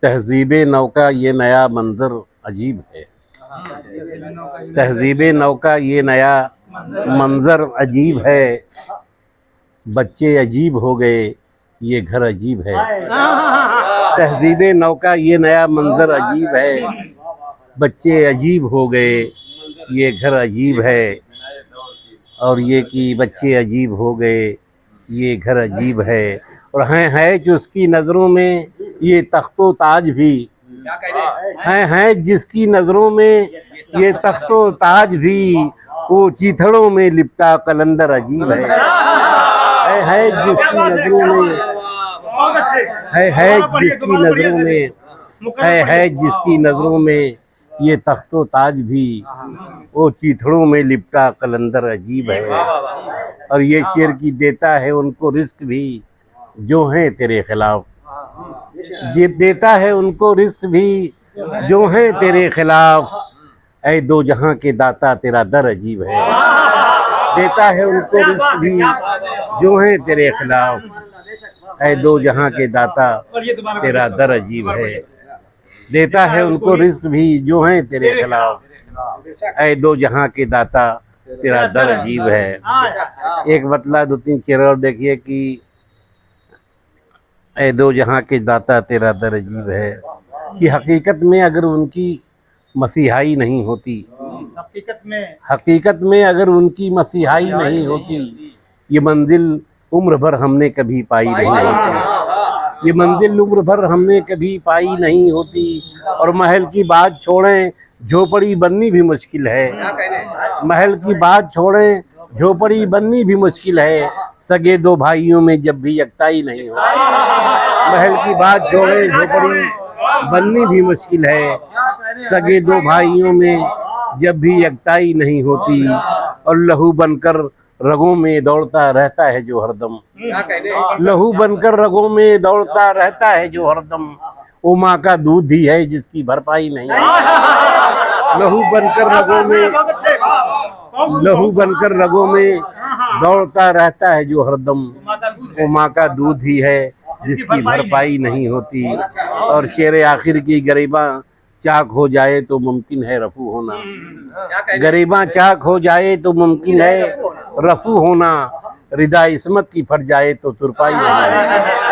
तहजीब नौका ये नया मंजर अजीब है। तहजीब नौका ये नया मंजर अजीब है। बच्चे अजीब हो गए, ये घर अजीब है। तहजीब नौका ये नया मंजर अजीब है। बच्चे अजीब हो गए, ये घर अजीब है। और ये कि बच्चे अजीब हो गए, ये घर अजीब है। और हैं जो उसकी नज़रों में ये तख्तो ताज भी, हैं जिसकी नज़रों में ये तख्तो ताज भी, वो चीथड़ों में लिपटा कलंदर अजीब है जिसकी नज़रों में जिसकी नज़रों में जिसकी नज़रों में ये तख्तो ताज भी, वो चीथड़ों में लिपटा कलंदर अजीब है। और ये शेर की देता है उनको रिस्क भी जो हैं तेरे खिलाफ, ये देता है उनको रिस्क भी जो हैं तेरे खिलाफ। ऐ दो जहां के दाता तेरा दर अजीब है। देता है उनको रिस्क भी जो हैं तेरे खिलाफ। ऐ दो जहां के दाता तेरा दर अजीब है। देता है उनको रिस्क भी जो हैं तेरे खिलाफ। ऐ दो जहां के दाता तेरा दर अजीब है। एक बतला दो तीन शेर और देखिए कि ऐ दो जहां के दाता तेरा दर अजीब है। कि हकीकत में अगर उनकी मसीहाई नहीं होती, हकीकत में अगर उनकी मसीहाई नहीं होती, ये मंजिल उम्र भर हमने कभी पाई नहीं होती। ये मंजिल उम्र भर हमने कभी पाई नहीं होती। और महल की बात छोड़ें, झोपड़ी बननी भी मुश्किल है। महल की बात छोड़ें, झोपड़ी बननी भी मुश्किल है। सगे दो भाइयों में जब भी यकताई नहीं होती। महल की बात छोड़ें, झोपड़ी बननी भी मुश्किल है। सगे दो भाइयों में जब भी यकताई नहीं होती। और लहू बनकर रगों में दौड़ता रहता है जो हरदम, लहू बनकर रगों में दौड़ता रहता है जो हरदम। वो माँ का दूध ही है जिसकी भरपाई नहीं है। लहू बनकर रगों में, लहू बनकर रगों में दौड़ता रहता है जो हरदम। वो माँ का दूध ही है जिसकी भरपाई नहीं होती। और शेर आखिर की गरीबा चाक हो जाए तो मुमकिन है रफू होना। गरीबा चाक हो जाए तो मुमकिन है रफू होना। रिदा इस्मत की फट जाए तो तुरपाई होना।